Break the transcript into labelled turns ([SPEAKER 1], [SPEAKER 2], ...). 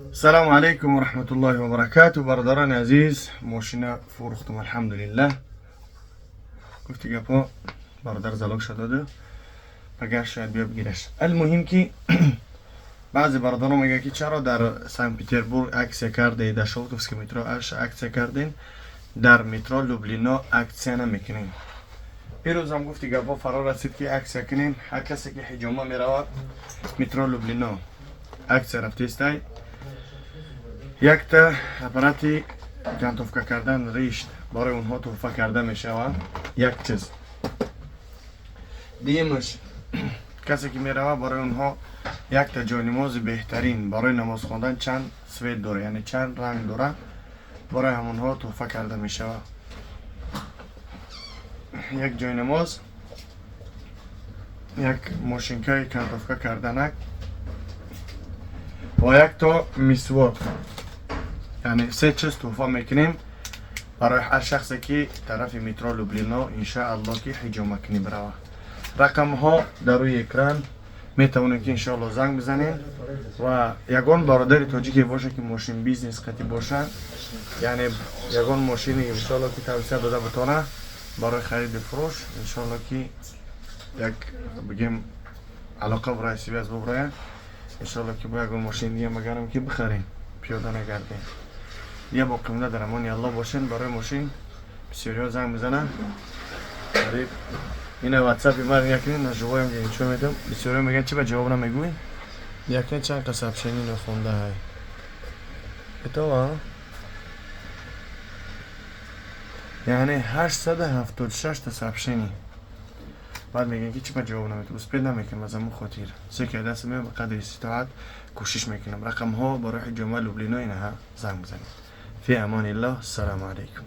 [SPEAKER 1] السلام عليكم ورحمة الله وبركاته. برادران عزيز موشنا فروختم الحمد لله. گفتی گپا برادر زلاق شده اگر شاید بیا بگیرش. المهم که بعضی برادران میگه که چرا در سن پترزبورگ عکس کرده در شوتوفسکی مترو عکس کردین در مترو لوبلینا عکس نمیکنین. پیروز هم گفتی گپا فرار رسید که عکس کنین. هر کسی که حجامه میرود مترو لوبلینا عکس رفته استای یک تا اپاراتی جانتوفکا کردن ریشت برای اونها توفه کرده میشه و یک چیز دیمش کسی که میروه برای اونها یک تا جای نماز بهترین برای نماز خواندن چند سوید داره، یعنی چند رنگ داره، برای همونها توفه کرده میشه. یک جای نماز، یک ماشینکای جانتوفکا کردنک و یک تا مسواک، یعنی سه چیز توفه میکنیم برای هر شخصی که طرف مترو لوبلینا انشاءالله که حجامه کنی بروه. رقم ها در روی اکران میتونید که انشاءالله زنگ بزنین و یگان برادر تاجیکی باشه که ماشین بیزنس قطعی باشه، یعنی یگان ماشینی انشاءالله که توسعه داده بتونه برای خرید فروش انشاءالله که یک بگیم علاقه برای سیویز ببرای انشاءالله که با یگان ماشین دیگه مگرم که بخرین پیاده نگردین یه با قیمت در امان یالله باشین. برای ماشین بسیاری ها زنگ بزنن. قریب اینه واتساپی من یکنین نجوابم دیگه چون میدم بسیاری میگن چی به جواب نمیگوی یکنین چند قصب شنین خونده های اتو ها یعنی 876 تا سبشنی بعد میگن که چی به جواب نمیدم بس پید نمیکنم از همون خاطر سکه دست میگم به قدر استطاعت کوشش میکنم. رقم ها برای حجامه لوبلینا اینه ها زنگ بزنید. فی امان الله. السلام علیکم.